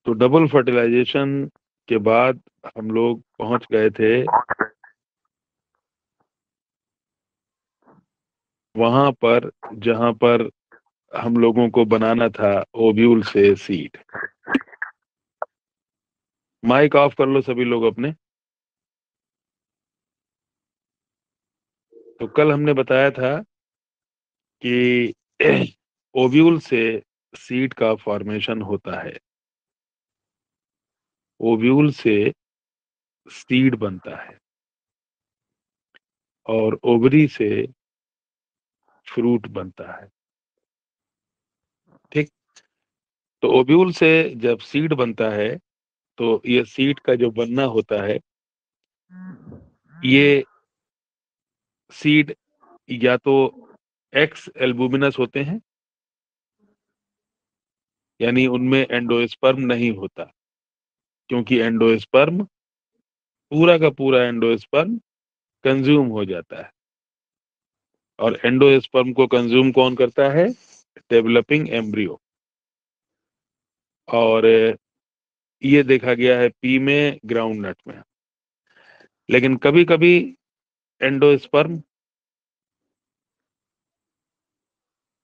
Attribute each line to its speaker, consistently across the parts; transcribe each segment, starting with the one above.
Speaker 1: तो double fertilisation के बाद हम लोग पहुंच गए थे वहां पर जहां पर हम लोगों को बनाना था ओव्यूल से सीड। माइक ऑफ कर लो सभी लोग अपने। तो कल हमने बताया था कि ओव्यूल से सीड का फॉर्मेशन होता है, ओव्यूल से सीड बनता है और ओवरी से फ्रूट बनता है। ठीक। तो ओव्यूल से जब सीड बनता है तो ये सीड का जो बनना होता है, ये सीड या तो एक्स एल्बुमिनस होते हैं, यानी उनमें एंडोस्पर्म नहीं होता, क्योंकि एंडोस्पर्म पूरा का पूरा एंडोस्पर्म कंज्यूम हो जाता है। और एंडोस्पर्म को कंज्यूम कौन करता है? Developing embryo. और ये देखा गया है पी में, ग्राउंड नट में। लेकिन कभी कभी एंडोस्पर्म,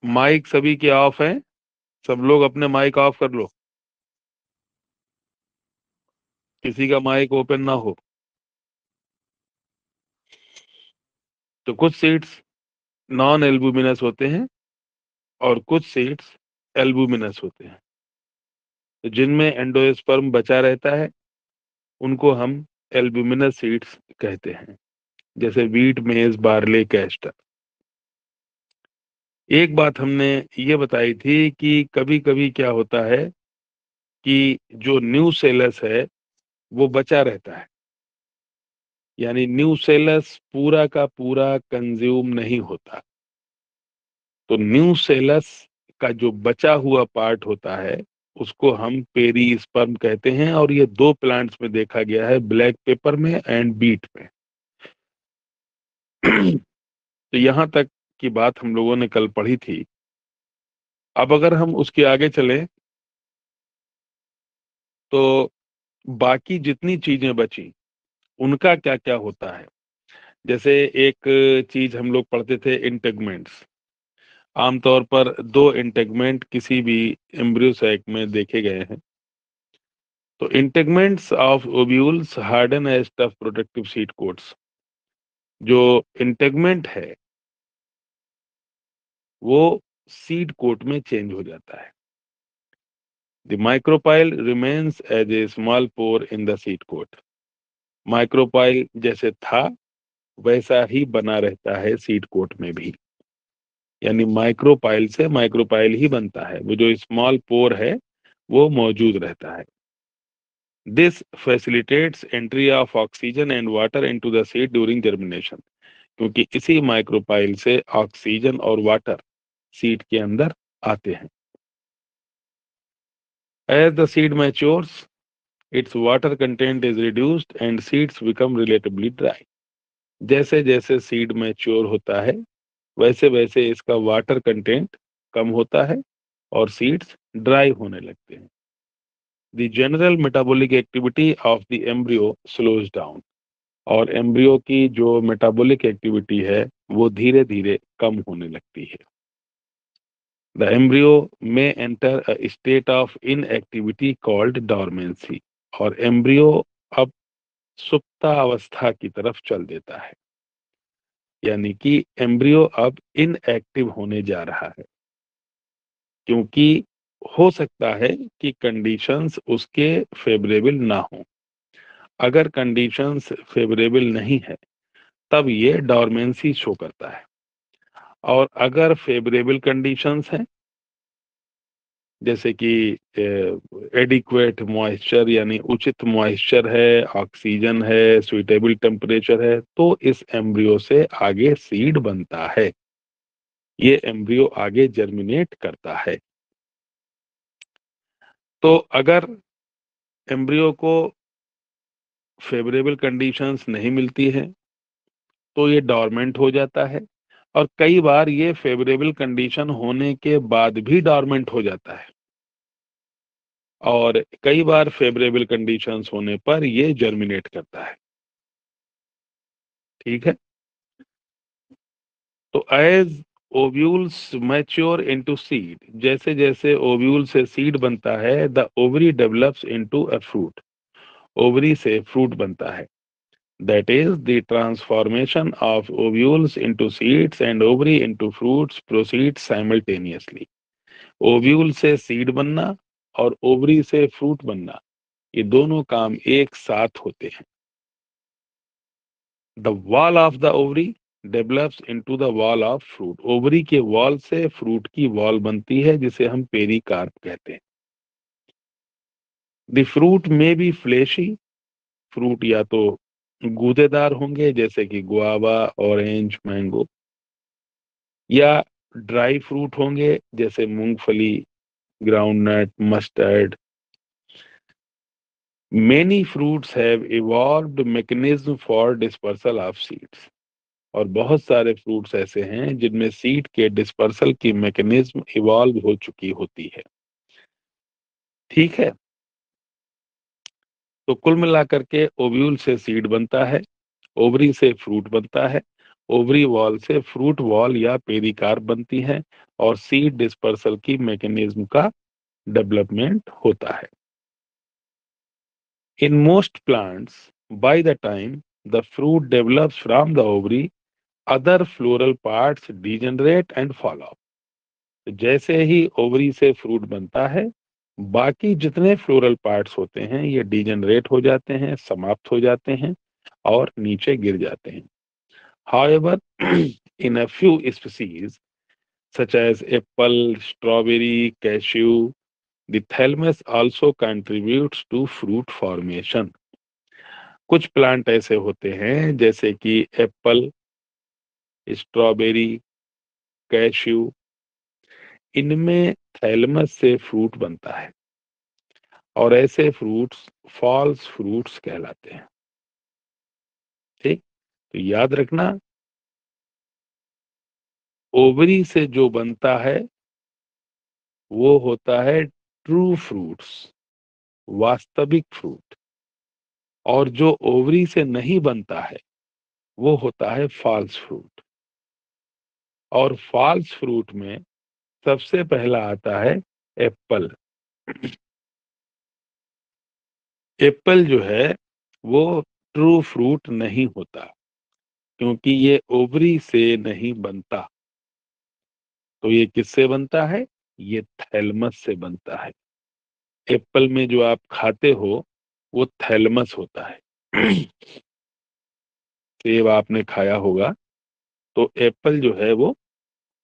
Speaker 1: माइक सभी के ऑफ हैं, सब लोग अपने माइक ऑफ कर लो, किसी का माइक ओपन ना हो। तो कुछ सीड्स नॉन एल्बुमिनस होते हैं और कुछ सीड्स एल्बुमिनस होते हैं। तो जिनमें एंडोस्पर्म बचा रहता है उनको हम एल्बुमिनस सीड्स कहते हैं, जैसे वीट, मेज, बार्ले, कैस्टर। एक बात हमने ये बताई थी कि कभी कभी क्या होता है कि जो न्यू सेलस है वो बचा रहता है, यानी न्यू सेलस पूरा का पूरा कंज्यूम नहीं होता। तो न्यू सेलस का जो बचा हुआ पार्ट होता है उसको हम पेरी स्पर्म कहते हैं, और ये दो प्लांट्स में देखा गया है, ब्लैक पेपर में एंड बीट में। तो यहां तक की बात हम लोगों ने कल पढ़ी थी। अब अगर हम उसके आगे चलें तो बाकी जितनी चीजें बची उनका क्या क्या होता है। जैसे एक चीज हम लोग पढ़ते थे, इंटेगमेंट्स। आमतौर पर दो इंटेगमेंट किसी भी एम्ब्रियो सैक में देखे गए हैं। तो integuments of ovules harden as tough protective seed coats. जो इंटेगमेंट है वो सीड कोट में चेंज हो जाता है। The micropyle remains as a small pore in the seed coat. Micropyle जैसे था वैसा ही बना रहता है सीड कोट में भी, यानी माइक्रोपाइल से माइक्रोपाइल ही बनता है, वो जो स्मॉल पोर है वो मौजूद रहता है। This facilitates entry of oxygen and water into the seed during germination, क्योंकि इसी माइक्रोपाइल से ऑक्सीजन और वाटर सीड के अंदर आते हैं। As the seed matures its water content is reduced and seeds become relatively dry। जैसे जैसे सीड मैच्योर होता है वैसे वैसे इसका वाटर कंटेंट कम होता है और सीड्स ड्राई होने लगते हैं। The general metabolic activity of the embryo slows down. और एम्ब्रियो की जो मेटाबॉलिक एक्टिविटी है वो धीरे धीरे कम होने लगती है। द एम्ब्रियो में enter a state of inactivity called dormancy. और एम्ब्रियो अब सुप्तावस्था की तरफ चल देता है, यानी कि एम्ब्रियो अब इनएक्टिव होने जा रहा है, क्योंकि हो सकता है कि कंडीशंस उसके फेवरेबल ना हो। अगर कंडीशंस फेवरेबल नहीं है तब ये डॉर्मेंसी शो करता है, और अगर फेवरेबल कंडीशंस हैं जैसे कि एडिक्वेट मॉइस्चर यानी उचित मॉइस्चर है, ऑक्सीजन है, सुइटेबल टेम्परेचर है, तो इस एम्ब्रियो से आगे सीड बनता है, ये एम्ब्रियो आगे जर्मिनेट करता है। तो अगर एम्ब्रियो को फेवरेबल कंडीशंस नहीं मिलती है तो ये डॉर्मेंट हो जाता है, और कई बार ये फेवरेबल कंडीशन होने के बाद भी डॉर्मेंट हो जाता है। और कई बार फेवरेबल कंडीशंस होने पर ये जर्मिनेट करता है। ठीक है, तो as ovules mature into seed, जैसे जैसे ओव्यूल से सीड बनता है, the ovary develops into a fruit, ovary से फ्रूट बनता है। That is the transformation of ovules into seeds and ovary into fruits proceed simultaneously. Ovule से सीड बनना और ओवरी से फ्रूट बनना, ये दोनों काम एक साथ होते हैं। The wall of the ovary develops into the wall of fruit, ovary के वॉल से फ्रूट की वॉल बनती है जिसे हम पेरिकार्प कहते हैं। द फ्रूट में बी फ्लेशी, फ्रूट या तो गूदेदार होंगे जैसे कि गुआवा, ऑरेंज, मैंगो, या ड्राई फ्रूट होंगे जैसे मूंगफली, groundnut, mustard. Many fruits have evolved mechanism for dispersal of seeds, और बहुत सारे फ्रूट्स ऐसे हैं जिनमें सीड के डिस्पर्सल की मैकेनिज्म इवॉल्व हो चुकी होती है। ठीक है, तो कुल मिलाकर के ओव्यूल से सीड बनता है, ओवरी से फ्रूट बनता है, ओवरी वॉल से फ्रूट वॉल या पेरिकार्प बनती है, और सीड डिस्पर्सल की मैकेनिज्म का डेवलपमेंट होता है। In most plants, by the time the fruit develops from the ovary, other floral parts degenerate and fall off. तो जैसे ही ओवरी से फ्रूट बनता है, बाकी जितने फ्लोरल पार्ट्स होते हैं ये डिजेनरेट हो जाते हैं, समाप्त हो जाते हैं और नीचे गिर जाते हैं। However, in a few species such as apple, strawberry, cashew, the thalamus also contributes to fruit formation. कुछ प्लांट ऐसे होते हैं जैसे कि एप्पल, स्ट्रॉबेरी, कैश्यू, इनमें थैलमस से फ्रूट बनता है और ऐसे फ्रूट्स फॉल्स फ्रूट्स कहलाते हैं। ठीक, तो याद रखना, ओवरी से जो बनता है वो होता है ट्रू फ्रूट्स, वास्तविक फ्रूट, और जो ओवरी से नहीं बनता है वो होता है फॉल्स फ्रूट। और फॉल्स फ्रूट में सबसे पहला आता है एप्पल। एप्पल जो है वो ट्रू फ्रूट नहीं होता क्योंकि ये ओवरी से नहीं बनता। तो ये किससे बनता है? ये थैलमस से बनता है। एप्पल में जो आप खाते हो वो थैलमस होता है। सेब आपने खाया होगा, तो एप्पल जो है वो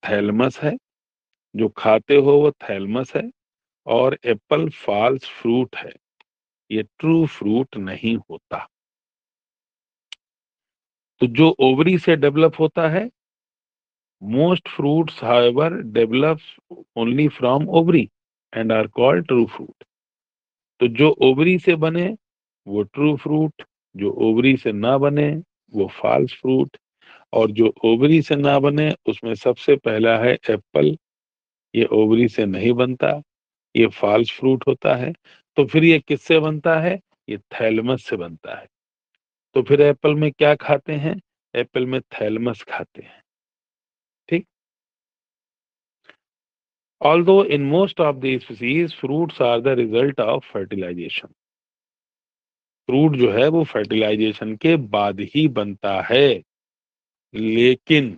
Speaker 1: थैलमस है, जो खाते हो वो थैलमस है, और एप्पल फॉल्स फ्रूट है, ये ट्रू फ्रूट नहीं होता। तो जो ओवरी से डेवलप होता है, most fruits however develops only from ovary and are called true fruit. तो जो ओवरी से बने वो ट्रू फ्रूट, जो ओवरी से ना बने वो फॉल्स फ्रूट, और जो ओवरी से ना बने उसमें सबसे पहला है एप्पल, ये ओवरी से नहीं बनता, ये फॉल्स फ्रूट होता है। तो फिर ये किससे बनता है? ये थैलमस से बनता है। तो फिर एप्पल में क्या खाते हैं? एप्पल में थैलमस खाते हैं। ठीक, although in most of these species fruits are the result of fertilization, fruit जो है वो फर्टिलाइजेशन के बाद ही बनता है। लेकिन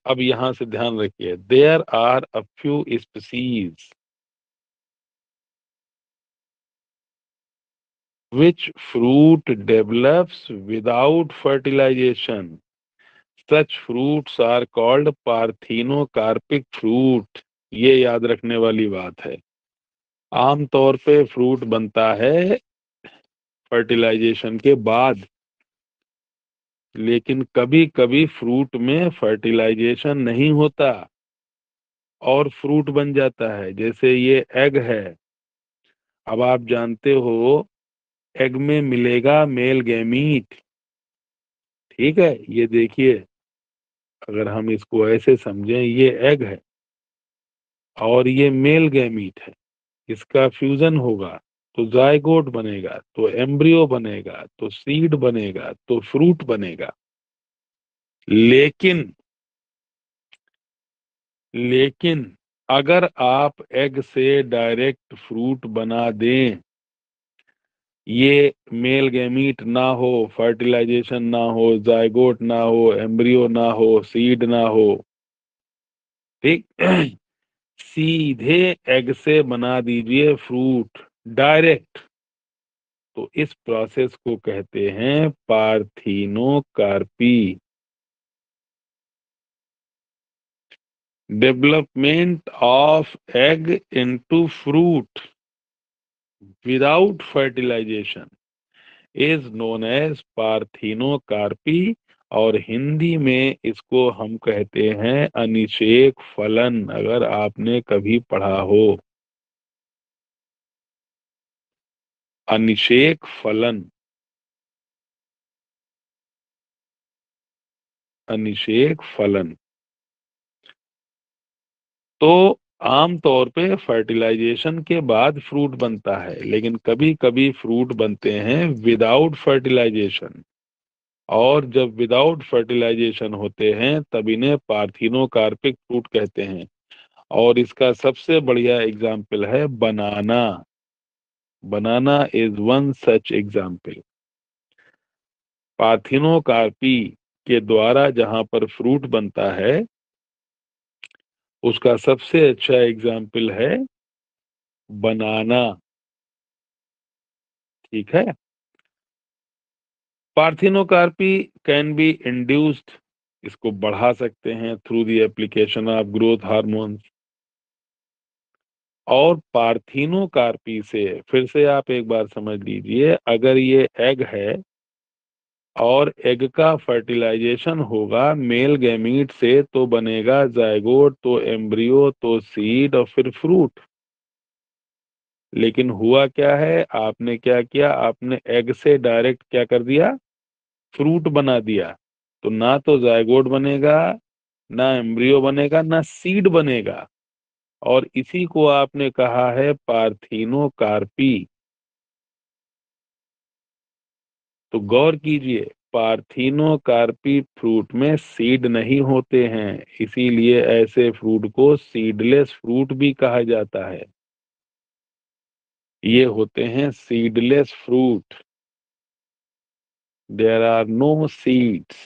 Speaker 1: अब यहां से ध्यान रखिए, there are a few species which fruit develops without fertilization. Such fruits are called parthenocarpic fruit. ये याद रखने वाली बात है। आमतौर पे फ्रूट बनता है फर्टिलाइजेशन के बाद, लेकिन कभी कभी फ्रूट में फर्टिलाइजेशन नहीं होता और फ्रूट बन जाता है। जैसे ये एग है, अब आप जानते हो एग में मिलेगा मेल गैमीट। ठीक है, ये देखिए, अगर हम इसको ऐसे समझें, ये एग है और ये मेल गैमीट है, इसका फ्यूजन होगा तो जायगोट बनेगा, तो एम्ब्रियो बनेगा, तो सीड बनेगा, तो फ्रूट बनेगा। लेकिन लेकिन अगर आप एग से डायरेक्ट फ्रूट बना दें, ये मेल गैमीट ना हो, फर्टिलाइजेशन ना हो, जायगोट ना हो, एम्ब्रियो ना हो, सीड ना हो, ठीक, सीधे एग से बना दीजिए फ्रूट डायरेक्ट, तो इस प्रोसेस को कहते हैं parthenocarpy. Development of egg into fruit without fertilisation is known as parthenocarpy, और हिंदी में इसको हम कहते हैं अनिषेक फलन, अगर आपने कभी पढ़ा हो। अनिषेक फलन, अनिषेक फलन। तो आमतौर पे फर्टिलाइजेशन के बाद फ्रूट बनता है, लेकिन कभी कभी फ्रूट बनते हैं विदाउट फर्टिलाइजेशन, और जब विदाउट फर्टिलाइजेशन होते हैं तब इन्हें पार्थिनोकार्पिक फ्रूट कहते हैं। और इसका सबसे बढ़िया एग्जाम्पल है banana. Banana is one such example. Parthenocarpy के द्वारा जहां पर फ्रूट बनता है उसका सबसे अच्छा एग्जाम्पल है बनाना। ठीक है। पार्थिनोकार्पी कैन बी इंड्यूस्ड, इसको बढ़ा सकते हैं through the application of growth hormones. और पार्थिनोकार्पी से फिर से आप एक बार समझ लीजिए, अगर ये एग है और एग का फर्टिलाइजेशन होगा मेल गैमीट से तो बनेगा जायगोट, तो एम्ब्रियो, तो सीड और फिर फ्रूट। लेकिन हुआ क्या है, आपने क्या किया, आपने एग से डायरेक्ट क्या कर दिया, फ्रूट बना दिया। तो ना तो जायगोट बनेगा, ना एम्ब्रियो बनेगा, ना सीड बनेगा, और इसी को आपने कहा है पार्थिनोकार्पी। तो गौर कीजिए, पार्थिनोकार्पी फ्रूट में सीड नहीं होते हैं, इसीलिए ऐसे फ्रूट को सीडलेस फ्रूट भी कहा जाता है। ये होते हैं seedless fruit, there are no seeds.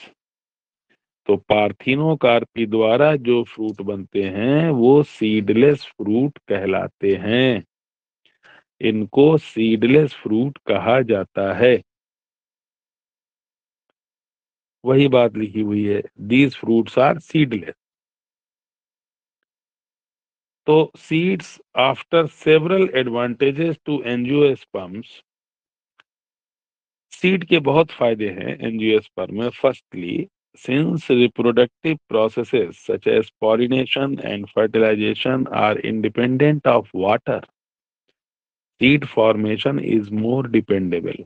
Speaker 1: तो पार्थिनोकार्पी द्वारा जो फ्रूट बनते हैं वो सीडलेस फ्रूट कहलाते हैं, इनको सीडलेस फ्रूट कहा जाता है। वही बात लिखी हुई है, दीज फ्रूट्स आर सीडलेस। तो seeds after several advantages to angiosperms, seed के बहुत फायदे हैं एंजियोस्पर्म में। Firstly, since reproductive processes such as pollination and fertilization are independent of water, seed formation is more dependable.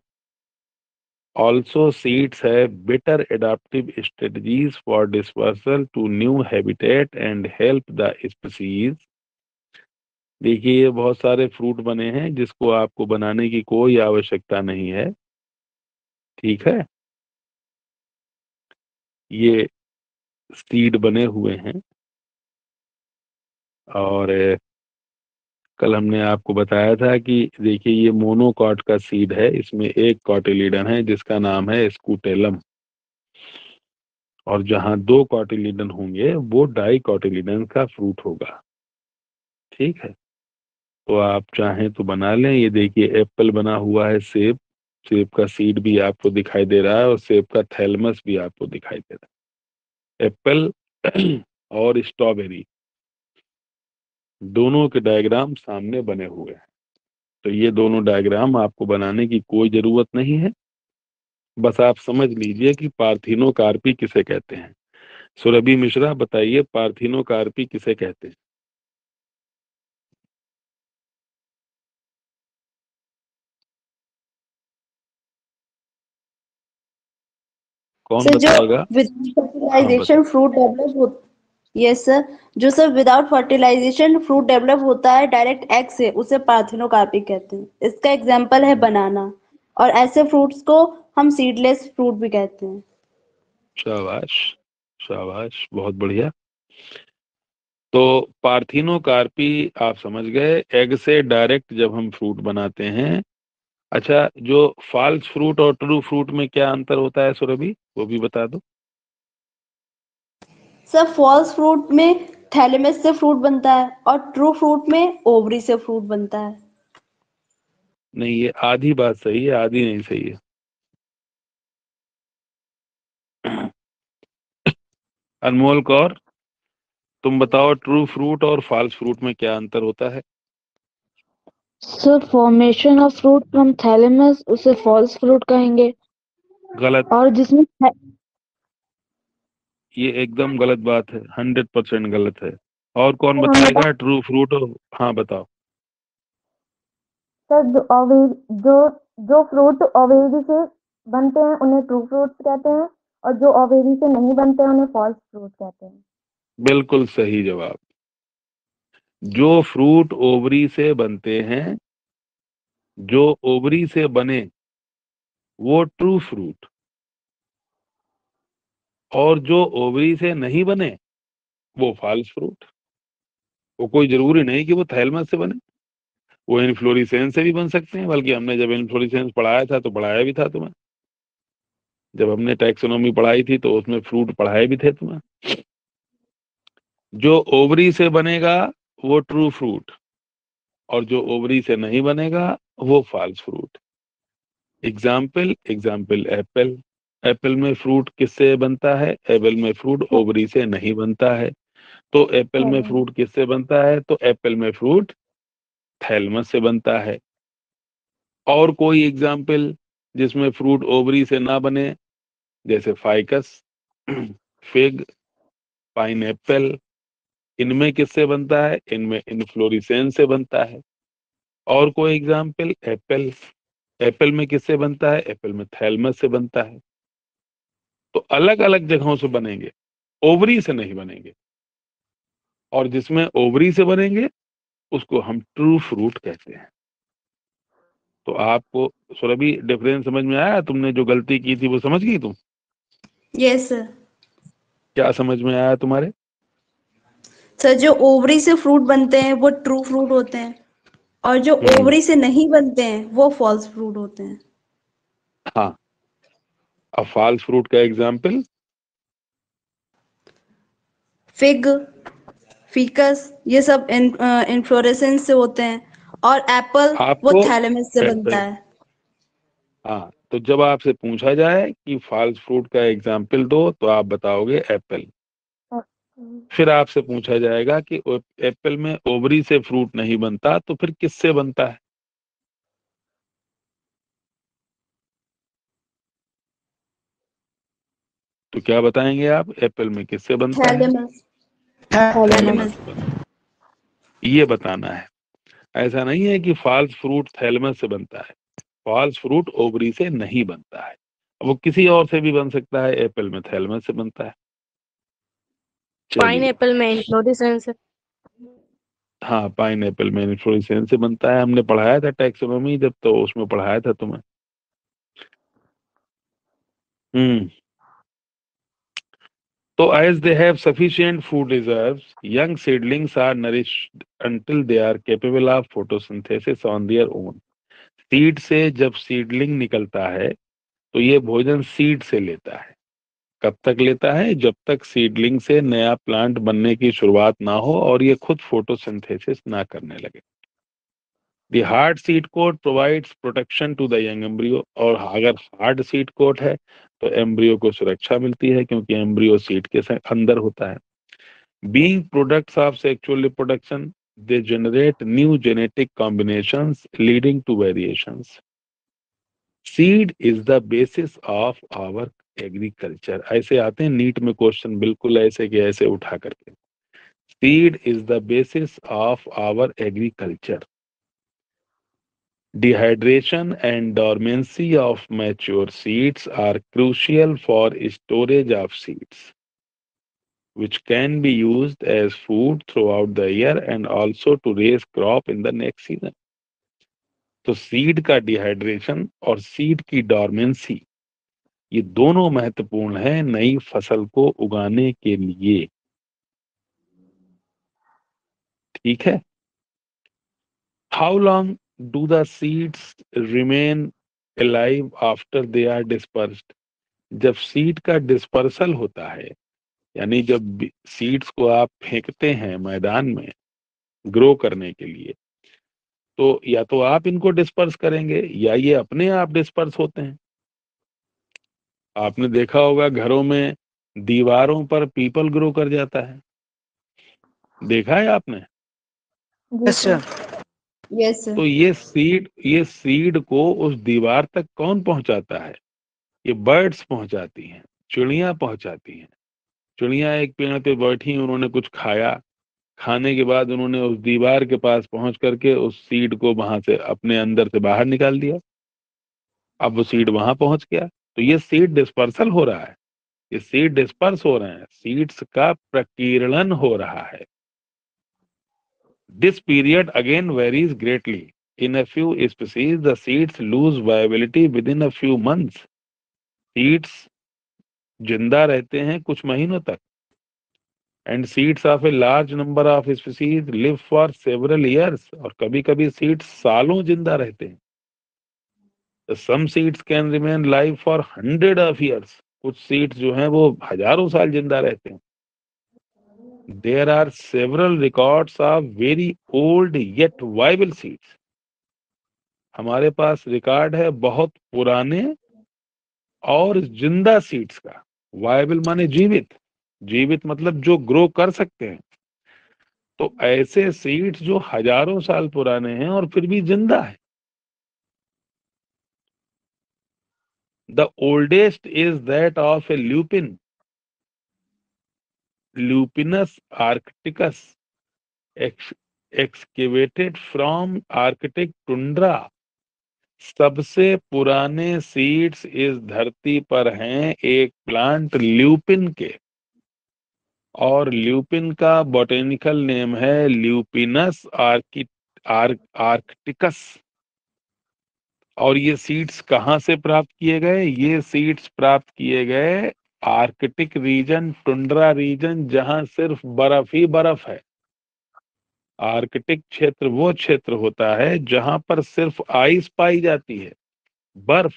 Speaker 1: Also, seeds have better adaptive strategies for dispersal to new habitat and help the species. देखिए, ये बहुत सारे fruit बने हैं जिसको आपको बनाने की कोई आवश्यकता नहीं है। ठीक है, ये सीड बने हुए हैं। और कल हमने आपको बताया था कि देखिए ये मोनोकॉट का सीड है, इसमें एक कॉटिलीडन है जिसका नाम है स्कूटेलम, और जहां दो कॉटिलीडन होंगे वो डाई कॉटिलीडन का फ्रूट होगा। ठीक है, तो आप चाहें तो बना लें। ये देखिए एप्पल बना हुआ है, सेब, सेब का सीड भी आपको दिखाई दे रहा है, और सेब का थैलमस भी आपको दिखाई दे रहा है। एप्पल और स्ट्रॉबेरी दोनों के डायग्राम सामने बने हुए हैं। तो ये दोनों डायग्राम आपको बनाने की कोई जरूरत नहीं है, बस आप समझ लीजिए कि पार्थिनोकार्पी किसे कहते हैं। सुरभि मिश्रा बताइए, पार्थिनोकार्पी किसे कहते हैं? कौन
Speaker 2: सर जो
Speaker 1: बताएगा?
Speaker 2: विदाउट
Speaker 1: हाँ,
Speaker 2: फर्टिलाइजेशन फ्रूट डेवलप होता यस सर। जो sir without fertilisation fruit develop होता है डायरेक्ट एग से, उसे पार्थिनोकार्पिक कहते हैं। इसका एग्जाम्पल है बनाना। और ऐसे फ्रूट्स को हम सीडलेस फ्रूट भी कहते हैं।
Speaker 1: शाबाश, शाबाश, बहुत बढ़िया। तो पार्थिनोकार्पी आप समझ गए, एग से डायरेक्ट जब हम फ्रूट बनाते हैं। अच्छा, जो फॉल्स फ्रूट और ट्रू फ्रूट में क्या अंतर होता है सुरभि, वो भी बता दो।
Speaker 2: सर फॉल्स फ्रूट में थैलेमस से फ्रूट बनता है और ट्रू फ्रूट में ओवरी से फ्रूट बनता है।
Speaker 1: नहीं, ये आधी बात सही है, आधी नहीं सही है। अनमोल कौर, तुम बताओ ट्रू फ्रूट और फॉल्स फ्रूट में क्या अंतर होता है।
Speaker 3: Sir formation of fruit from thalamus उसे फॉल्स फ्रूट कहेंगे।
Speaker 1: गलत।
Speaker 3: और जिसमें
Speaker 1: ये एकदम गलत बात है, 100% गलत है। और कौन
Speaker 3: हम बता
Speaker 1: बताएगा ट्रू फ्रूट और, हाँ बताओ।
Speaker 3: सर जो जो फ्रूट ओवेरी से बनते हैं उन्हें ट्रू फ्रूट्स कहते हैं, और जो ओवेरी से नहीं बनते हैं उन्हें फॉल्स फ्रूट कहते हैं।
Speaker 1: बिल्कुल सही जवाब। जो फ्रूट ओवरी से बनते हैं, जो ओवरी से बने, वो ट्रू फ्रूट। और जो ओवरी से नहीं बने, वो फॉल्स फ्रूट। वो कोई जरूरी नहीं कि वो थैलमस से बने, वो इन्फ्लोरिसेंस से भी बन सकते हैं। बल्कि हमने जब इन्फ्लोरिसेंस पढ़ाया था तो पढ़ाया भी था तुम्हें। जब हमने टैक्सोनॉमी पढ़ाई थी तो उसमें फ्रूट पढ़ाए भी थे तुम्हें। जो ओवरी से बनेगा वो ट्रू फ्रूट, और जो ओवरी से नहीं बनेगा वो false fruit. Example example apple. Apple में फ्रूट किससे बनता है, एप्पल में फ्रूट ओवरी से नहीं बनता है। तो एप्पल में फ्रूट किससे बनता है, तो एप्पल में फ्रूट थैलमस से बनता है। और कोई एग्जाम्पल जिसमें फ्रूट ओवरी से ना बने, जैसे फाइकस, फिग, पाइनएप्पल, इनमें किससे बनता है, इनमें इन्फ्लोरिसेंस से बनता है। और कोई एग्जाम्पल एप्पल। एप्पल में किससे बनता है, एप्पल में थैलमस से बनता है। तो अलग अलग जगहों से बनेंगे, ओवरी से नहीं बनेंगे। और जिसमें ओवरी से बनेंगे उसको हम ट्रू फ्रूट कहते हैं। तो आपको सुरभि डिफरेंस समझ में आया, तुमने जो गलती की थी वो समझ गई तुम।
Speaker 2: Yes sir.
Speaker 1: क्या समझ में आया तुम्हारे।
Speaker 2: सर जो ओवरी से फ्रूट बनते हैं वो ट्रू फ्रूट होते हैं, और जो
Speaker 1: हम्म।
Speaker 2: ओवरी से नहीं बनते हैं वो फॉल्स फ्रूट होते हैं।
Speaker 1: हाँ, अब फॉल्स फ्रूट का एग्जाम्पल।
Speaker 2: फिग, फीकस, ये सब इन्फ्लोरेसेंस से होते हैं। और एप्पल वो
Speaker 1: आपको
Speaker 2: थैलेमस से बनता है।
Speaker 1: हाँ, तो जब आपसे पूछा जाए कि फॉल्स फ्रूट का एग्जाम्पल दो तो आप बताओगे एप्पल। फिर आपसे पूछा जाएगा कि एप्पल में ओवरी से फ्रूट नहीं बनता, तो फिर किससे बनता है, तो क्या बताएंगे आप, एप्पल में किससे बनता है,
Speaker 2: थैलेमस।
Speaker 1: Thalamus
Speaker 2: thalamus.
Speaker 1: से बनता है, ये बताना है। ऐसा नहीं है कि फॉल्स फ्रूट थैलेमस से बनता है। फॉल्स फ्रूट ओवरी से नहीं बनता है, वो किसी और से भी बन सकता है, एप्पल में थैलेमस से बनता है।
Speaker 4: पाइन
Speaker 1: चलिए।
Speaker 4: एप्पल में इन्फ्लोरेसेंस।
Speaker 1: हाँ, पाइन एप्पल में इन्फ्लोरेसेंस से बनता है, हमने पढ़ाया था टैक्सोनॉमी जब, तो उसमें पढ़ाया था तुम्हें। हम्म। तो as they have sufficient food reserves, young seedlings are nourished until they are capable of photosynthesis on their own. Seed से जब सीडलिंग निकलता है तो ये भोजन सीड से लेता है। कब तक लेता है, जब तक सीडलिंग से नया प्लांट बनने की शुरुआत ना हो और ये खुद फोटोसिंथेसिस ना करने लगे। The hard seed coat provides protection to the young embryo. और अगर हार्ड सीड कोट है तो एम्ब्रियो को सुरक्षा मिलती है, क्योंकि एम्ब्रियो सीड के अंदर होता है। Being products of sexual reproduction, they generate new genetic combinations leading to variations. Seed is the basis of our agriculture. ऐसे आते हैं नीट में क्वेश्चन, बिल्कुल ऐसे के ऐसे उठा करके। Seed is the basis of our agriculture. Dehydration and dormancy of mature seeds are crucial for storage of seeds. which can be used as food throughout the year and also to raise crop in the next season. तो seed का dehydration और seed की dormancy ये दोनों महत्वपूर्ण है नई फसल को उगाने के लिए। ठीक है। How long do the seeds remain alive after they are dispersed? जब सीड का डिस्पर्सल होता है, यानी जब सीड्स को आप फेंकते हैं मैदान में ग्रो करने के लिए, तो या तो आप इनको डिस्पर्स करेंगे या ये अपने आप डिस्पर्स होते हैं। आपने देखा होगा घरों में दीवारों पर पीपल ग्रो कर जाता है, देखा है आपने?
Speaker 3: जी
Speaker 4: yes
Speaker 3: sir.
Speaker 4: Sir.
Speaker 2: Yes sir.
Speaker 1: तो ये सीड को उस दीवार तक कौन पहुंचाता है? ये बर्ड्स पहुंचाती हैं, चिड़िया पहुंचाती हैं। चिड़िया एक पेड़ पे बैठी, उन्होंने कुछ खाया, खाने के बाद उन्होंने उस दीवार के पास पहुंच करके उस सीड को वहां से अपने अंदर से बाहर निकाल दिया। अब वो सीड वहां पहुंच गया, तो ये सीड डिस्पर्सल हो रहा है, ये सीड डिस्पर्स हो रहे हैं, सीड्स का प्रकीर्णन हो रहा है। This period again varies greatly. In a few species, the seeds lose viability within a few months. Seeds जिंदा रहते हैं कुछ महीनों तक, and seeds of a large number of species live for several years. और कभी-कभी seeds सालों जिंदा रहते हैं। Some seeds can remain live for hundred of years. कुछ seeds जो हैं वो हजारों साल जिंदा रहते हैं। There are several records of very old yet viable seeds. हमारे पास रिकॉर्ड है बहुत पुराने और जिंदा सीड्स का। वायबल माने जीवित, जीवित मतलब जो ग्रो कर सकते हैं। तो ऐसे सीड्स जो हजारों साल पुराने हैं और फिर भी जिंदा है। The oldest is that of A lupin, Lupinus arcticus, excavated from Arctic tundra. सबसे पुराने सीड्स इस धरती पर हैं एक प्लांट ल्यूपिन के, और ल्यूपिन का बॉटेनिकल नेम है ल्यूपिनस आर्कटिकस। और ये सीड्स कहाँ से प्राप्त किए गए? ये सीड्स प्राप्त किए गए आर्कटिक रीजन, टुंड्रा रीजन, जहां सिर्फ बर्फ ही बर्फ है। आर्कटिक क्षेत्र वो क्षेत्र होता है जहां पर सिर्फ आइस पाई जाती है, बर्फ।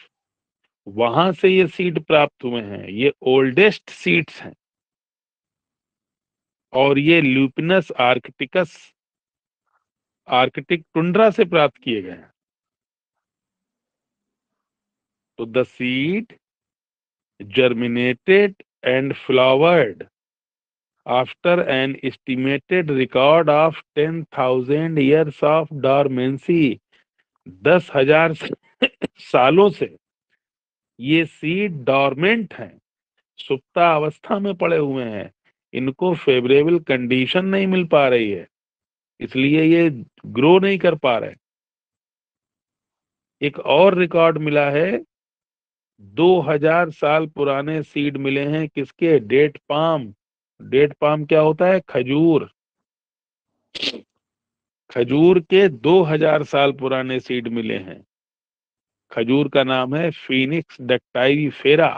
Speaker 1: वहां से ये सीड प्राप्त हुए हैं, ये ओल्डेस्ट सीड्स हैं। और ये ल्यूपिनस आर्कटिकस आर्कटिक टुंड्रा से प्राप्त किए गए हैं। तो the seed germinated and flowered after an estimated record of 10,000 years of dormancy. 10,000 सालों से ये सीड डॉर्मेंट हैं, सुप्ता अवस्था में पड़े हुए हैं, इनको फेवरेबल कंडीशन नहीं मिल पा रही है, इसलिए ये ग्रो नहीं कर पा रहे। एक और रिकॉर्ड मिला है, 2000 साल पुराने सीड मिले हैं किसके? Date palm. डेट पाम क्या होता है? खजूर। खजूर के 2000 साल पुराने सीड मिले हैं। खजूर का नाम है Phoenix dactylifera.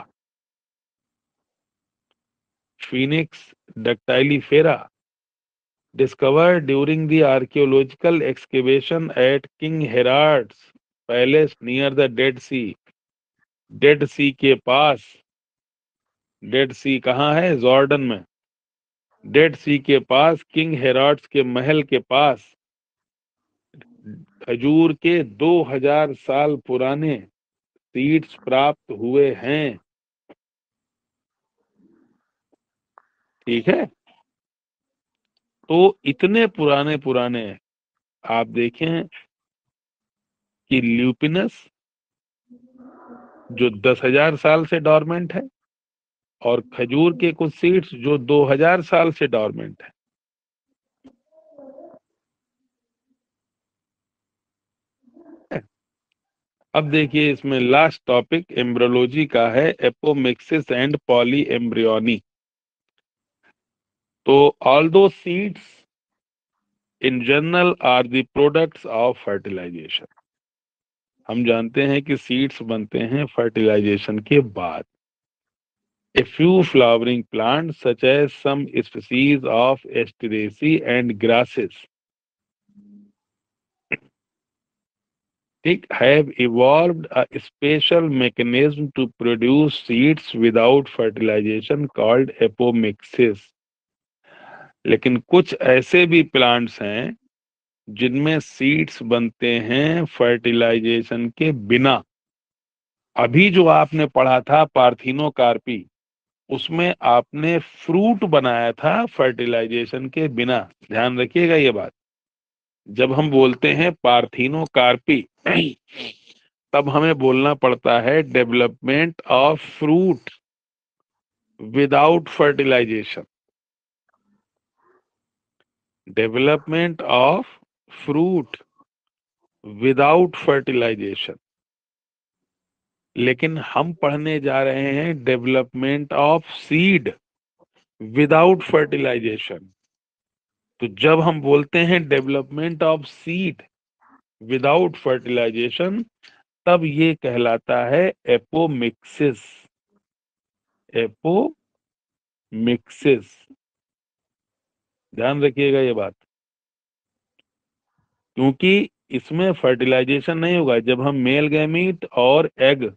Speaker 1: Phoenix dactylifera discovered during the archaeological excavation at King Herod's palace near the Dead Sea. Dead Sea के पास, डेड सी कहाँ है? जॉर्डन में। डेड सी के पास किंग हेरोड्स के महल के पास खजूर के 2000 साल पुराने सीड्स प्राप्त हुए हैं। ठीक है। तो इतने पुराने आप देखें कि ल्यूपिनस जो 10,000 साल से डॉर्मेंट है, और खजूर के कुछ सीड्स जो 2000 साल से डॉर्मेंट है। अब देखिए इसमें लास्ट टॉपिक एम्ब्रियोलॉजी का है, एपोमिक्सिस एंड पॉली एम्ब्रियोनी। तो all the seeds in general are the products of fertilisation. हम जानते हैं कि सीड्स बनते हैं फर्टिलाइजेशन के बाद। A few flowering plants, such as some species of asteraceae and grasses, have evolved a special mechanism to produce seeds without fertilization called apomixis. लेकिन कुछ ऐसे भी प्लांट्स हैं जिनमें सीड्स बनते हैं फर्टिलाइजेशन के बिना। अभी जो आपने पढ़ा था पार्थिनोकार्पी, उसमें आपने फ्रूट बनाया था फर्टिलाइजेशन के बिना। ध्यान रखिएगा ये बात। जब हम बोलते हैं पार्थिनोकार्पी तब हमें बोलना पड़ता है development of fruit without fertilisation. Development of fruit without fertilisation. लेकिन हम पढ़ने जा रहे हैं development of seed without fertilisation. तो जब हम बोलते हैं development of seed without fertilisation, तब ये कहलाता है एपोमिक्सिस। एपोमिक्सिस, ध्यान रखिएगा ये बात, क्योंकि इसमें फर्टिलाइजेशन नहीं होगा। जब हम मेल गैमीट और एग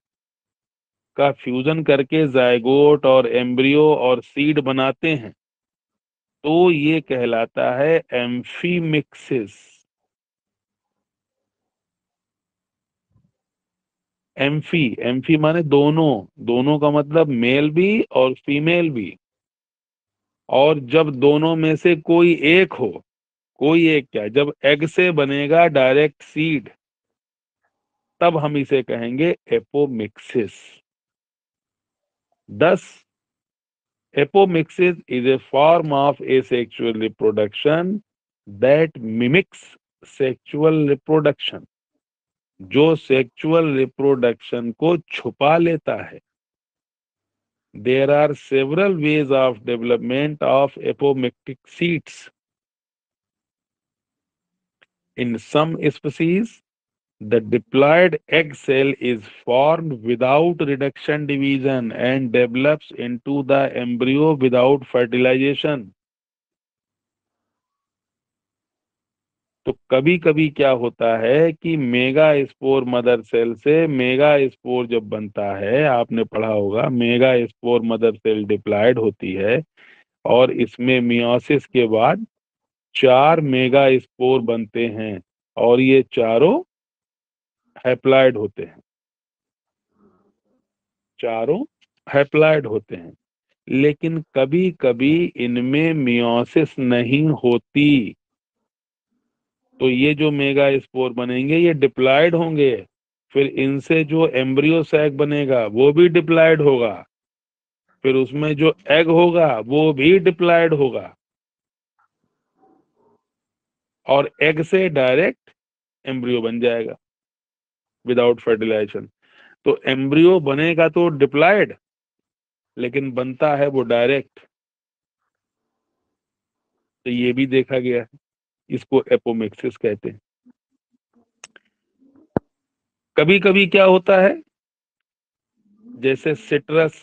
Speaker 1: का फ्यूजन करके जायगोट और एम्ब्रियो और सीड बनाते हैं, तो ये कहलाता है एम्फीमिक्सिस। एम्फी माने दोनों, दोनों का मतलब मेल भी और फीमेल भी। और जब दोनों में से कोई एक हो, कोई एक क्या, जब एग से बनेगा डायरेक्ट सीड, तब हम इसे कहेंगे apomixis. Thus, apomixis is a form of asexual reproduction that mimics sexual reproduction, जो सेक्सुअल रिप्रोडक्शन को छुपा लेता है। There are several ways of development of apomictic seeds. In some species, the diploid egg cell is formed without reduction division and develops into the embryo without fertilization. तो कभी कभी क्या होता है कि मेगा स्पोर मदर सेल से megaspore जब बनता है, आपने पढ़ा होगा megaspore mother cell diploid होती है और इसमें मियोसिस के बाद 4 मेगा स्पोर बनते हैं और ये चारों हैप्लॉयड होते हैं। चारों हैप्लॉयड होते हैं, लेकिन कभी कभी इनमें मियोसिस नहीं होती। तो ये जो मेगा स्पोर बनेंगे ये डिप्लॉयड होंगे, फिर इनसे जो एम्ब्रियो सैक बनेगा वो भी डिप्लॉयड होगा, फिर उसमें जो एग होगा वो भी डिप्लॉयड होगा, और एग से डायरेक्ट एम्ब्रियो बन जाएगा विदाउट फर्टिलाइजेशन। तो एम्ब्रियो बनेगा तो डिप्लॉयड, लेकिन बनता है वो डायरेक्ट। तो ये भी देखा गया है, इसको एपोमिक्सिस कहते हैं। कभी कभी क्या होता है, जैसे सिट्रस,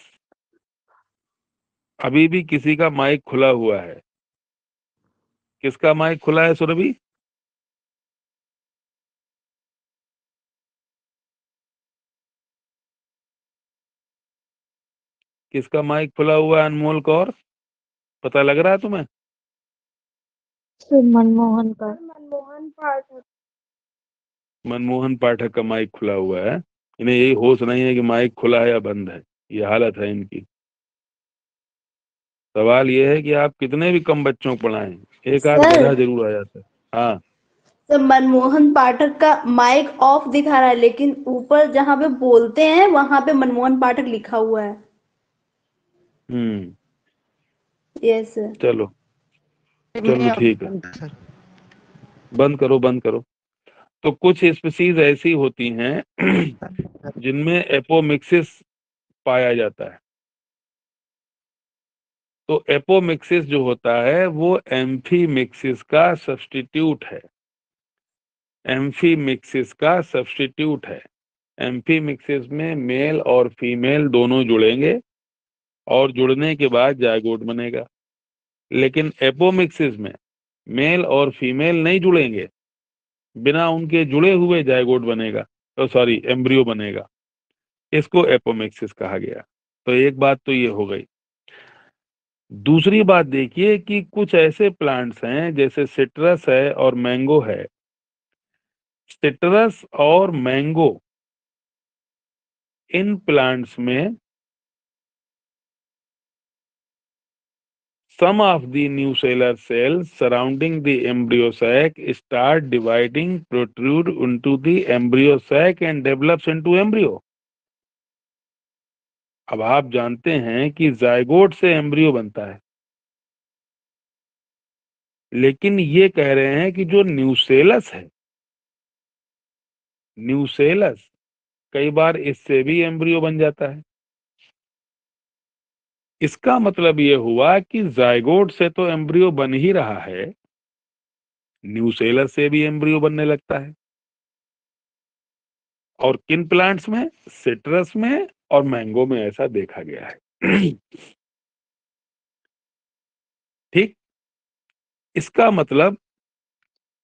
Speaker 1: अभी भी किसी का माइक खुला हुआ है। किसका माइक खुला है सुरभि? किसका माइक खुला हुआ है? अनमोल कौर, पता लग रहा है तुम्हें?
Speaker 3: मनमोहन का।
Speaker 1: मनमोहन पाठक का माइक खुला हुआ है। इन्हें यही होश नहीं है कि माइक खुला है या बंद है, ये हालत है इनकी। सवाल ये है कि आप कितने भी कम बच्चों को पढ़ाएं, एक आध गधा जरूर आ जाता है। हाँ
Speaker 2: सर, मनमोहन पाठक का माइक ऑफ दिखा रहा है, लेकिन ऊपर जहाँ पे बोलते हैं वहां पे मनमोहन पाठक लिखा हुआ है। Yes sir.
Speaker 1: चलो चलो ठीक है, बंद करो बंद करो। तो कुछ स्पीसीज ऐसी होती हैं जिनमें एपोमिक्सिस पाया जाता है। तो एपोमिक्सिस जो होता है वो एम्फीमिक्सिस का सब्स्टिट्यूट है, एम्फीमिक्सिस का सब्स्टिट्यूट है। एम्फीमिक्सिस में मेल और फीमेल दोनों जुड़ेंगे और जुड़ने के बाद जायगोट बनेगा, लेकिन एपोमिक्सिस में मेल और फीमेल नहीं जुड़ेंगे, बिना उनके जुड़े हुए जायगोट बनेगा, तो सॉरी एम्ब्रियो बनेगा। इसको एपोमिक्सिस कहा गया। तो एक बात तो ये हो गई। दूसरी बात देखिए कि कुछ ऐसे प्लांट्स हैं जैसे सिट्रस है और मैंगो है। सिट्रस और मैंगो इन प्लांट्स में some of the nucellar cells surrounding the embryo sac start dividing, protrude into the embryo sac and develops into embryo। अब आप जानते हैं कि जायगोट से एम्ब्रियो बनता है, लेकिन ये कह रहे हैं कि जो न्यूसेलस है, न्यूसेलस कई बार इससे भी एम्ब्रियो बन जाता है। इसका मतलब ये हुआ कि जायगोट से तो एम्ब्रियो बन ही रहा है, न्यूसेलस से भी एम्ब्रियो बनने लगता है। और किन प्लांट्स में? सिट्रस में और मैंगो में ऐसा देखा गया है। ठीक, इसका मतलब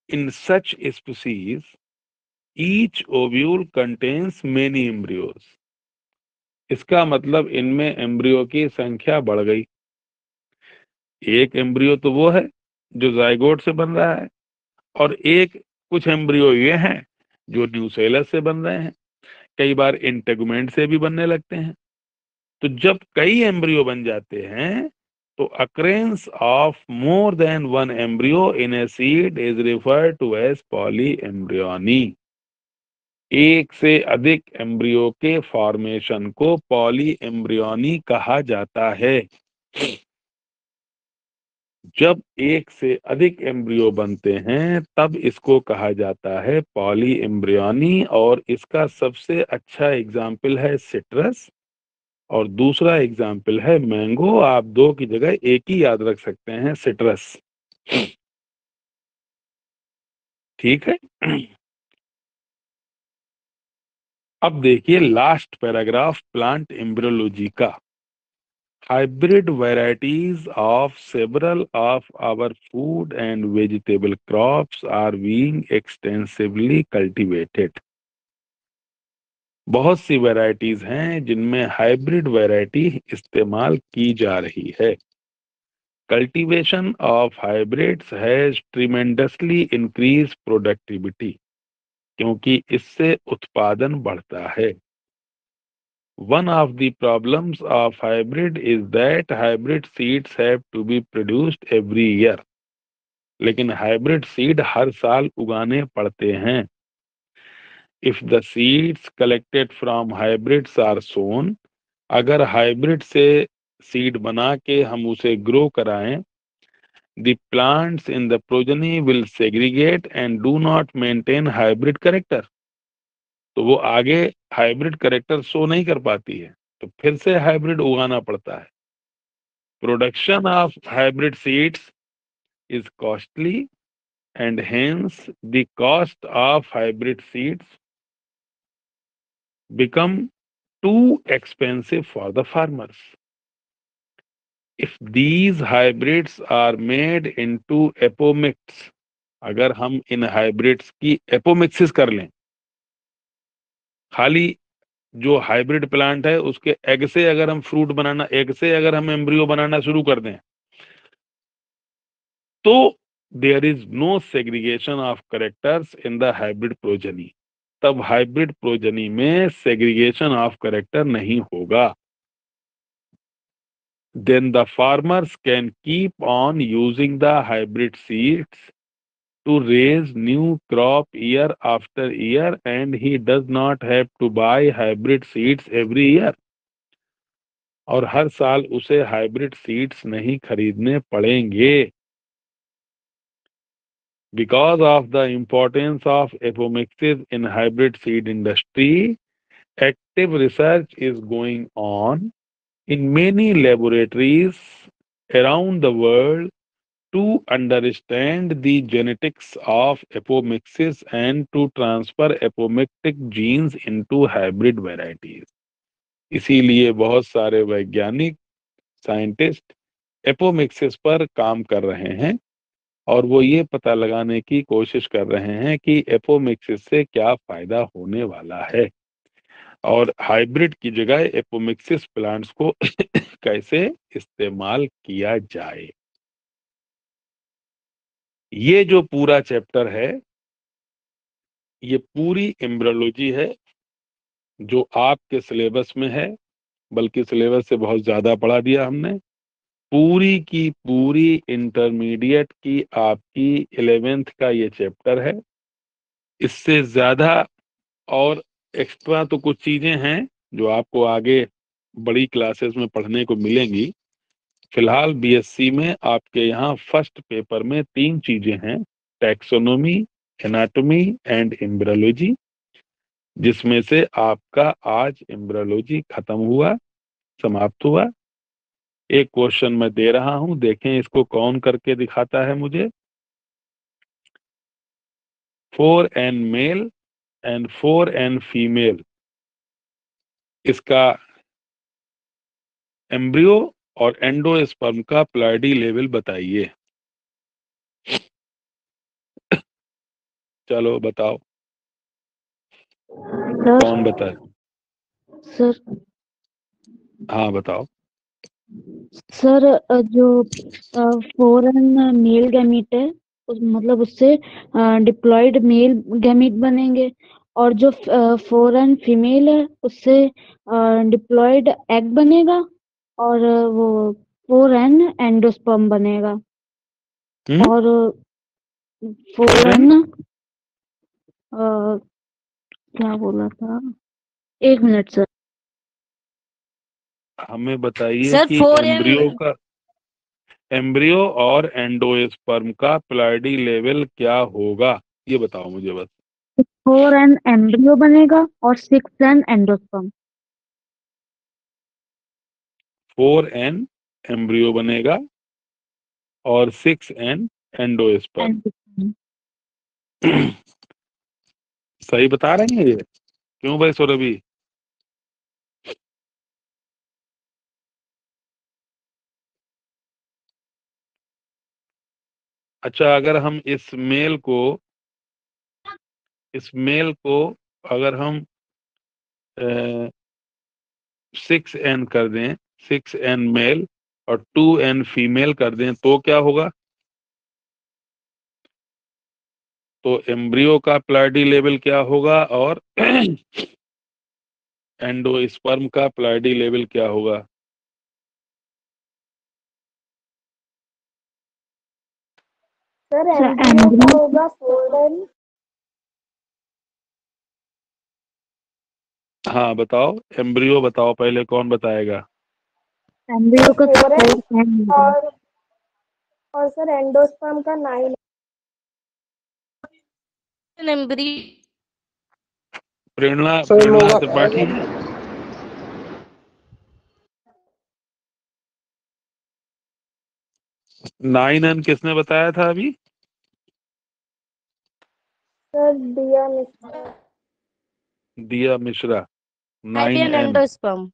Speaker 1: in such species each ovule contains many embryos. इसका मतलब इनमें एम्ब्रियो की संख्या बढ़ गई। एक एम्ब्रियो तो वो है जो जायगोट से बन रहा है, और एक कुछ एम्ब्रियो ये हैं जो न्यूसेलस से बन रहे हैं, कई बार इंटेगुमेंट से भी बनने लगते हैं। तो जब कई एम्ब्रियो बन जाते हैं तो occurrence of more than one embryo in a seed is referred to as polyembryony. एक से अधिक एम्ब्रियो के फॉर्मेशन को पॉलीएम्ब्रियोनी कहा जाता है। जब एक से अधिक एम्ब्रियो बनते हैं तब इसको कहा जाता है पॉलीएम्ब्रियोनी, और इसका सबसे अच्छा एग्जाम्पल है सिट्रस और दूसरा एग्जाम्पल है मैंगो। आप दो की जगह एक ही याद रख सकते हैं, सिट्रस। ठीक है। अब देखिए लास्ट पैराग्राफ प्लांट एम्ब्रियोलॉजी का। Hybrid varieties of several of our food and vegetable crops are being extensively cultivated। बहुत सी वैरायटीज हैं जिनमें हाइब्रिड वैरायटी इस्तेमाल की जा रही है। Cultivation of hybrids has tremendously increased productivity, क्योंकि इससे उत्पादन बढ़ता है। One of the problems of hybrid is that hybrid seeds have to be produced every year। लेकिन हाइब्रिड सीड हर साल उगाने पड़ते हैं। If the seeds collected from hybrids are sown, अगर हाइब्रिड से सीड बना के हम उसे ग्रो कराएं, the plants in the progeny will segregate and do not maintain hybrid character। तो वो आगे हाइब्रिड कैरेक्टर शो नहीं कर पाती है, तो फिर से हाइब्रिड उगाना पड़ता है। Production of hybrid seeds is costly and hence the cost of hybrid seeds become too expensive for the farmers। If these hybrids are made into apomix, अगर हम इन हाइब्रिड्स की एपोमिक्सिस कर लें, खाली जो हाइब्रिड प्लांट है उसके एग से अगर हम फ्रूट बनाना, एग से अगर हम एम्ब्रियो बनाना शुरू कर दें, तो there is no segregation of characters in the hybrid progeny. तब हाइब्रिड प्रोजेनी में सेग्रीगेशन ऑफ कैरेक्टर नहीं होगा। Then the farmers can keep on using the hybrid seeds to raise new crop year after year and he does not have to buy hybrid seeds every year। और हर साल उसे hybrid seeds नहीं खरीदने पड़ेंगे। Because of the importance of apomixis in hybrid seed industry, active research is going on in many laboratories around the world to understand the genetics of apomixis and to transfer apomictic genes into hybrid varieties. इसीलिए बहुत सारे वैज्ञानिक scientist apomixis पर काम कर रहे हैं और वो ये पता लगाने की कोशिश कर रहे हैं कि एपोमिक्सिस से क्या फायदा होने वाला है और हाइब्रिड की जगह एपोमिक्सिस प्लांट्स को कैसे इस्तेमाल किया जाए। ये जो पूरा चैप्टर है ये पूरी एम्ब्रियोलॉजी है जो आपके सिलेबस में है, बल्कि सिलेबस से बहुत ज्यादा पढ़ा दिया हमने। पूरी की पूरी इंटरमीडिएट की आपकी 11th का ये चैप्टर है। इससे ज्यादा और एक्स्ट्रा तो कुछ चीजें हैं जो आपको आगे बड़ी क्लासेस में पढ़ने को मिलेंगी। फिलहाल बीएससी में आपके यहाँ फर्स्ट पेपर में 3 चीजें हैं, टैक्सोनॉमी, एनाटॉमी एंड एम्ब्रियोलॉजी, जिसमें से आपका आज एम्ब्रियोलॉजी खत्म हुआ, समाप्त हुआ। एक क्वेश्चन मैं दे रहा हूं, देखें इसको कौन करके दिखाता है मुझे। 4n male and 4n female, इसका एम्ब्रियो और एंडोस्पर्म का प्लाइडी लेवल बताइए। चलो बताओ,
Speaker 3: सर
Speaker 1: कौन बताए?
Speaker 3: सर
Speaker 1: हाँ बताओ।
Speaker 3: सर जो फॉरेन मेल गैमीट है मतलब उससे डिप्लॉयड मेल गैमीट बनेंगे और जो फॉरेन फीमेल है उससे डिप्लॉयड एग बनेगा और वो फॉरेन एंडोस्पर्म बनेगा और फॉरेन क्या बोला था, 1 मिनट सर।
Speaker 1: हमें बताइए
Speaker 2: सर
Speaker 1: कि
Speaker 2: 4m
Speaker 1: एम्ब्रियो और एंडोस्पर्म का प्लाइडी लेवल क्या होगा, ये बताओ मुझे बस।
Speaker 3: 4n एम्ब्रियो बनेगा और 6n एंडोस्पर्म।
Speaker 1: 4n एम्ब्रियो बनेगा और 6n एंडोस्पर्म। सही बता रहे हैं ये? क्यों भाई सौरभी? अच्छा, अगर हम इस मेल को अगर हम 6n कर दें, 6n मेल और 2n फीमेल कर दें तो क्या होगा? तो एम्ब्रियो का प्लाइडी लेवल क्या होगा और एंडोस्पर्म का प्लाइडी लेवल क्या होगा?
Speaker 3: सर एम्ब्रियो का होगा 4n।
Speaker 1: हाँ बताओ, एम्ब्रियो बताओ पहले, कौन बताएगा?
Speaker 3: एम्ब्रियो का 4n
Speaker 4: और सर एंडोस्पर्म का 9।
Speaker 1: प्रेरणा प्रेरणा त्रिपाठी। 9n किसने बताया था अभी?
Speaker 4: सर दिया मिश्रा।
Speaker 1: दिया मिश्रा। 9n
Speaker 2: endosperm.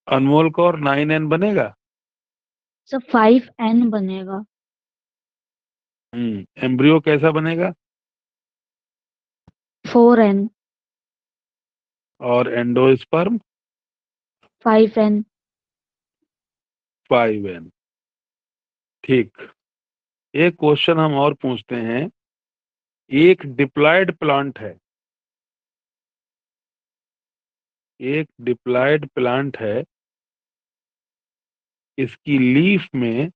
Speaker 1: अनमोल कौर 9n बनेगा?
Speaker 3: सर 5n बनेगा।
Speaker 1: एम्ब्रियो कैसा बनेगा?
Speaker 3: 4n।
Speaker 1: और एंडोस्पर्म?
Speaker 3: 5n।
Speaker 1: 5n। ठीक। एक क्वेश्चन हम और पूछते हैं। एक डिप्लॉयड प्लांट है, एक डिप्लॉयड प्लांट है, इसकी लीफ में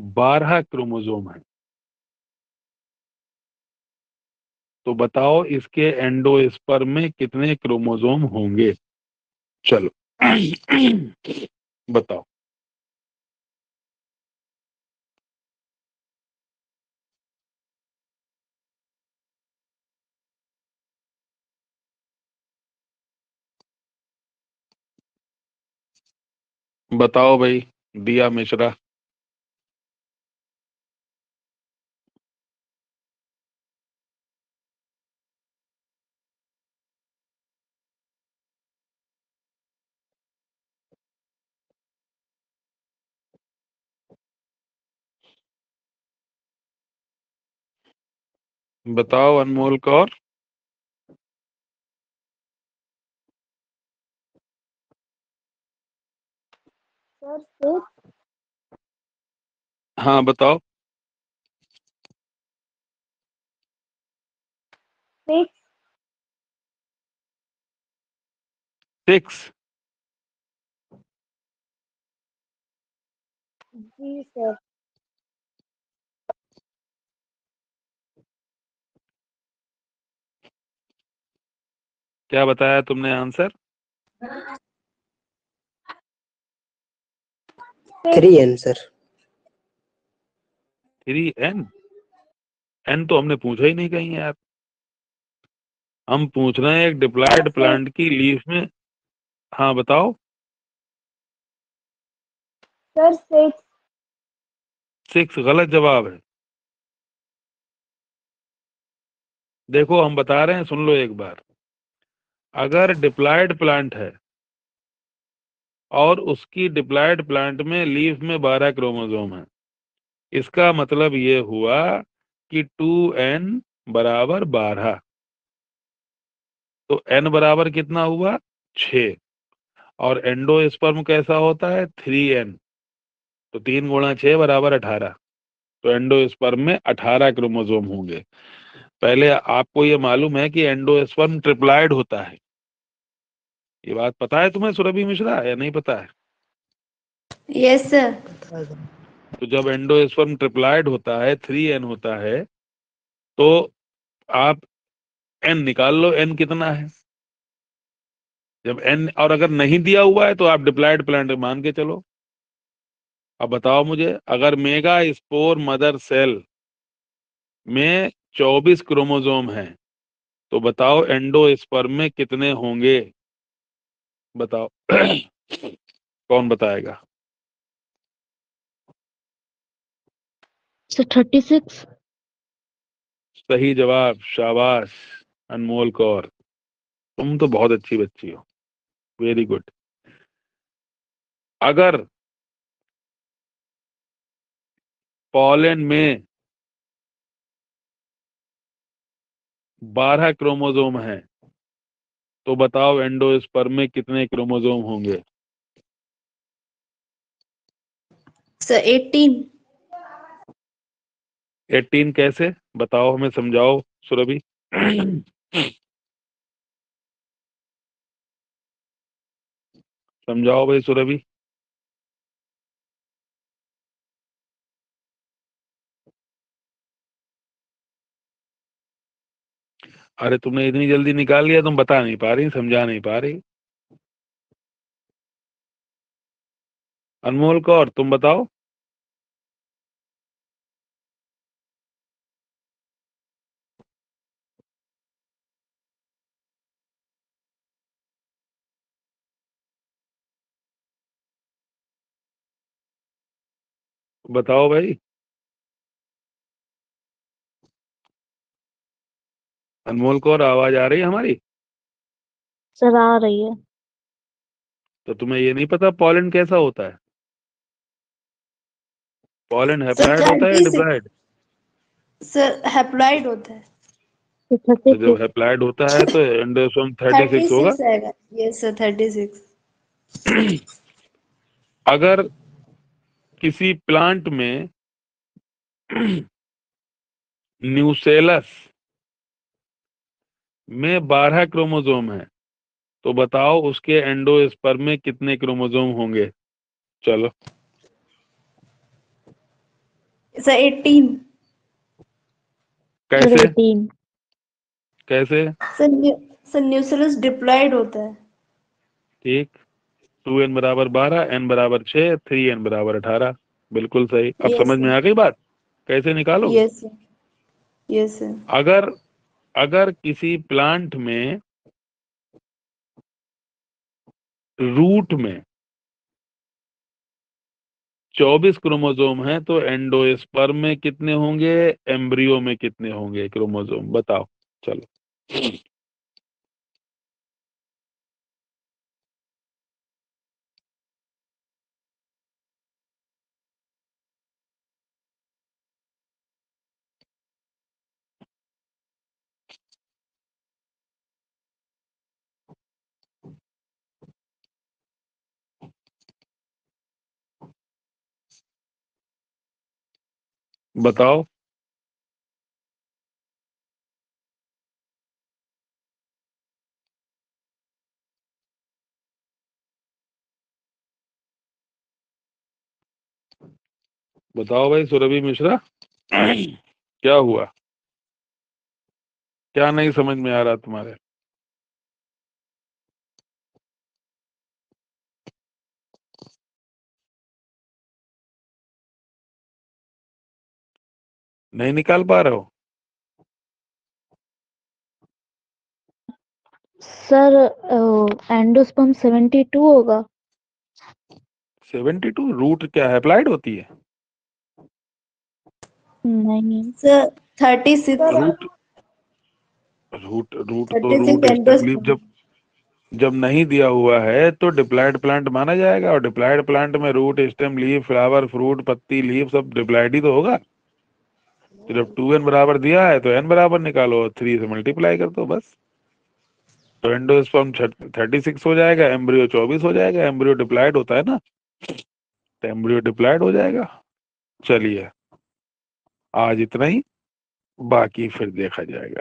Speaker 1: 12 क्रोमोसोम है। तो बताओ इसके एंडोस्पर्म में कितने क्रोमोसोम होंगे? चलो बताओ। बताओ भाई, दिया मिश्रा। बताओ अनमोल कौर।
Speaker 4: सर सिक्स
Speaker 1: हाँ बताओ।
Speaker 4: सिक्स
Speaker 1: 6।
Speaker 4: जी सर।
Speaker 1: क्या बताया तुमने answer?
Speaker 5: 3n sir.
Speaker 1: 3n। n तो हमने पूछा ही नहीं कहीं यार। हम पूछ रहे हैं एक डिप्लॉयड प्लांट की लीफ में। हाँ बताओ।
Speaker 4: सर सिक्स
Speaker 1: 6 गलत जवाब है। देखो हम बता रहे हैं, सुन लो एक बार। अगर डिप्लॉयड प्लांट है और उसकी डिप्लॉयड प्लांट में लीफ में 12 क्रोमोसोम है, इसका मतलब ये हुआ कि 2n बराबर 12। तो n बराबर कितना हुआ? 6। और एंडोस्पर्म कैसा होता है? 3n। तो 3 गुणा 6 बराबर 18। तो एंडोस्पर्म में 18 क्रोमोसोम होंगे। पहले आपको ये मालूम है कि एंडोस्पर्म ट्रिप्लॉयड होता है। ये बात पता है तुम्हें सुरभि मिश्रा, या नहीं पता है?
Speaker 2: Yes sir.
Speaker 1: तो जब एंडोस्पर्म ट्रिप्लॉयड होता है, 3n होता है, तो आप n निकाल लो, n कितना है। जब n, और अगर नहीं दिया हुआ है तो आप डिप्लॉयड प्लांट मान के चलो। अब बताओ मुझे, अगर मेगा स्पोर मदर सेल में 24 क्रोमोसोम हैं, तो बताओ एंडोस्पर्म में कितने होंगे? बताओ। कौन बताएगा?
Speaker 3: सर 36।
Speaker 1: सही जवाब, शाबाश अनमोल कौर, तुम तो बहुत अच्छी बच्ची हो। Very good. अगर पॉलन में 12 क्रोमोसोम हैं, तो बताओ एंडोस्पर्म में कितने क्रोमोसोम होंगे?
Speaker 2: सर 18।
Speaker 1: 18 कैसे? बताओ, हमें समझाओ सुरभि। समझाओ भाई सुरभि। अरे तुमने इतनी जल्दी निकाल लिया, तुम बता नहीं पा रही, समझा नहीं पा रही। अनमोल कौर तुम बताओ। बताओ भाई। अनमोल कौर आवाज आ रही है हमारी?
Speaker 3: सर आ रही है।
Speaker 1: तो तुम्हें ये नहीं पता पॉलन कैसा होता है? पॉलन
Speaker 2: सर
Speaker 1: हैप्लॉइड होता है या
Speaker 2: 36।
Speaker 1: डिप्लॉइड?
Speaker 2: सर हैप्लॉइड होता है।
Speaker 3: सर
Speaker 1: तो जब
Speaker 3: 36।
Speaker 1: हैप्लॉइड होता है तो एंडोसोम 36 होगा।
Speaker 2: 36 आएगा। Yes sir 36।
Speaker 1: अगर किसी प्लांट में न्यूसेलस में 12 क्रोमोसोम है, तो बताओ उसके एंडोस्पर्म में कितने क्रोमोसोम होंगे? चलो।
Speaker 2: सर 18।
Speaker 3: सर
Speaker 1: कैसे?
Speaker 3: 18।
Speaker 1: कैसे?
Speaker 2: सर न्यूसेलस डिप्लॉयड होता है।
Speaker 1: ठीक। 2n बराबर 12, n बराबर 6, 3n बराबर 18। बिल्कुल सही। अब
Speaker 2: यस
Speaker 1: समझ में
Speaker 2: सर।
Speaker 1: आ गई बात कैसे निकालोगे?
Speaker 2: Yes sir. Yes sir.
Speaker 1: अगर अगर किसी प्लांट में रूट में 24 क्रोमोसोम है तो एंडोस्पर्म में कितने होंगे, एम्ब्रियो में कितने होंगे क्रोमोसोम, बताओ। चलो बताओ। बताओ भाई सुरभि मिश्रा, क्या हुआ, क्या नहीं समझ में आ रहा तुम्हारे? नहीं निकाल पा रहे हो?
Speaker 3: सर एंडोस्पर्म 72 होगा।
Speaker 1: 72 रूट क्या है, अप्लाइड होती है?
Speaker 3: नहीं
Speaker 2: सर 36
Speaker 1: रूट रूट रूट तो
Speaker 2: 36
Speaker 1: रूट स्टेम लीफ
Speaker 2: एंडोस्पर्म।
Speaker 1: जब नहीं दिया हुआ है तो डिप्लॉयड प्लांट माना जाएगा, और डिप्लॉयड प्लांट में root stem leaf flower fruit पत्ती लीफ सब डिप्लॉयड ही तो होगा। तो जब 2n बराबर दिया है तो n बराबर निकालो, 3 से मल्टीप्लाई कर दो बस। तो एंडोस्पर्म 36 हो जाएगा, एम्ब्रियो 24 हो जाएगा, एम्ब्रियो डिप्लॉयड होता है ना, तो एम्ब्रियो डिप्लॉयड हो जाएगा। चलिए आज इतना ही, बाकी फिर देखा जाएगा।